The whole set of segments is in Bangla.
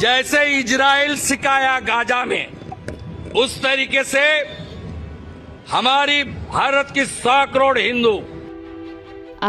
जैसे इजराइल सिकाया गाजा में, उस तरीके से हमारी भारत की 100 करोड़ हिंदू।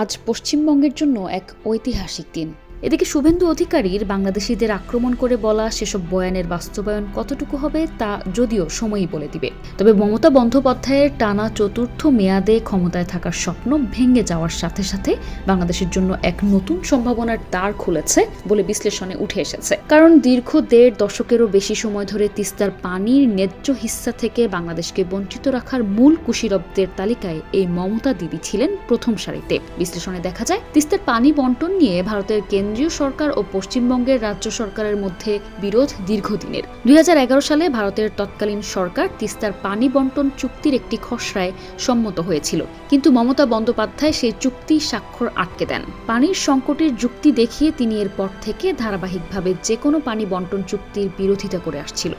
আজ পশ্চিমবঙ্গের জন্য এক ঐতিহাসিক দিন। এদিকে শুভেন্দু অধিকারীর বাংলাদেশিদের আক্রমণ করে বলা সেসব বয়ানের বাস্তবায়ন কতটুকু হবে তা যদিও সময়ই বলে দিবে। তবে মমতা বন্দ্যোপাধ্যায়ের টানা চতুর্থ মেয়াদে ক্ষমতায় থাকার স্বপ্ন ভেঙে যাওয়ার সাথে সাথে বাংলাদেশের জন্য এক নতুন সম্ভাবনার দ্বার খুলেছে বলে বিশ্লেষণে উঠে এসেছে। কারণ দীর্ঘ ১.৫ দশকেরও বেশি সময় ধরে তিস্তার পানির ন্যায্য হিস্সা থেকে বাংলাদেশকে বঞ্চিত রাখার মূল কুশীলবদের তালিকায় এই মমতা দিদি ছিলেন প্রথম সারিতে। বিশ্লেষণে দেখা যায়, তিস্তার পানি বন্টন নিয়ে ভারতের কেন্দ্রীয় সরকার ও পশ্চিমবঙ্গের রাজ্য সরকারের মধ্যে বিরোধ দীর্ঘদিনের। ২০১১ সালে ভারতের তৎকালীন সরকার তিস্তার পানি বন্টন চুক্তির একটি খসড়ায় সম্মত হয়েছিল, কিন্তু মমতা বন্দ্যোপাধ্যায় সেই চুক্তি স্বাক্ষর আটকে দেন। পানির সংকটের যুক্তি দেখিয়ে তিনি এরপর থেকে ধারাবাহিকভাবে যে কোনো পানি বন্টন চুক্তির বিরোধিতা করে আসছিল।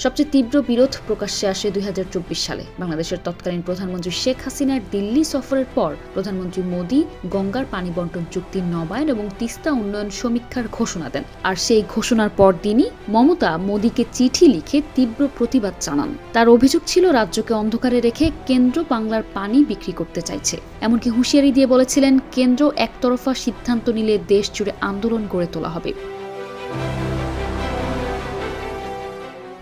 সবচেয়ে তীব্র বিরোধ প্রকাশ্যে আসে ২০২৪ সালে। বাংলাদেশের তৎকালীন প্রধানমন্ত্রী শেখ হাসিনার দিল্লি সফরের পর প্রধানমন্ত্রী মোদি গঙ্গার পানি বন্টন চুক্তির নবায়ন এবং তিস্তা উন্নয়ন সমীক্ষার ঘোষণা দেন। আর সেই ঘোষণার পর দিনই মমতা মোদিকে চিঠি লিখে তীব্র প্রতিবাদ জানান। তার অভিযোগ ছিল, রাজ্যকে অন্ধকারে রেখে কেন্দ্র বাংলার পানি বিক্রি করতে চাইছে। এমনকি হুঁশিয়ারি দিয়ে বলেছিলেন, কেন্দ্র একতরফা সিদ্ধান্ত নিলে দেশ জুড়ে আন্দোলন গড়ে তোলা হবে।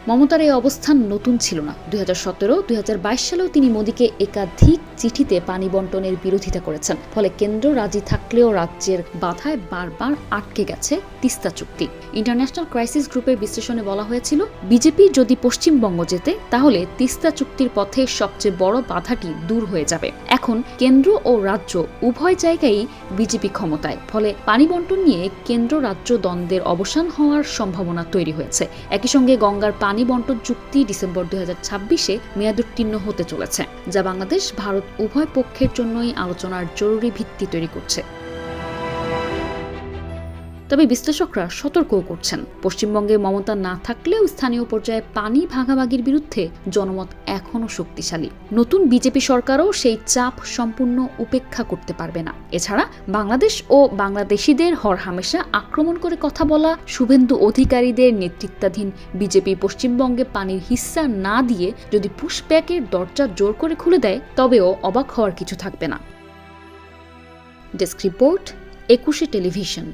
মমতার এই অবস্থান নতুন ছিল না। ২০১৭-২০২২ সালেও তিনি মোদিকে একাধিক চিঠিতে পানি বন্টনের বিরোধিতা করেছেন। ফলে কেন্দ্র রাজি থাকলেও রাজ্যের বাধায় বারবার আটকে গেছে তিস্তা চুক্তি। ইন্টারন্যাশনাল ক্রাইসিস গ্রুপের বিশ্লেষণে বলা হয়েছিল, বিজেপি যদি পশ্চিমবঙ্গ জেতে তাহলে তিস্তা চুক্তির পথে সবচেয়ে বড় বাধাটি দূর হয়ে যাবে। এখন কেন্দ্র ও রাজ্য উভয় জায়গায় বিজেপি ক্ষমতায়, ফলে পানি বন্টন নিয়ে কেন্দ্র রাজ্য দ্বন্দ্বের অবসান হওয়ার সম্ভাবনা তৈরি হয়েছে। একই সঙ্গে গঙ্গার পানি বন্টন চুক্তি ডিসেম্বর ২০২৬-এ মেয়াদোত্তীর্ণ হতে চলেছে, যা বাংলাদেশ ভারত উভয় পক্ষের জন্যই আলোচনার জরুরি ভিত্তি তৈরি করছে। তবে বিশ্লেষকরা সতর্কও করছেন, পশ্চিমবঙ্গে মমতা না থাকলেও স্থানীয় পর্যায়ে পানি ভাগাভাগির বিরুদ্ধে জনমত এখনও শক্তিশালী। নতুন বিজেপি সরকারও সেই চাপ সম্পূর্ণ উপেক্ষা করতে পারবে না। এছাড়া বাংলাদেশ ও বাংলাদেশিদের হরহামেশা আক্রমণ করে কথা বলা শুভেন্দু অধিকারীদের নেতৃত্বাধীন বিজেপি পশ্চিমবঙ্গে পানির হিস্সা না দিয়ে যদি পুশব্যাকের দরজা জোর করে খুলে দেয়, তবেও অবাক হওয়ার কিছু থাকবে না। ডেস্ক রিপোর্ট, ২১শে টেলিভিশন।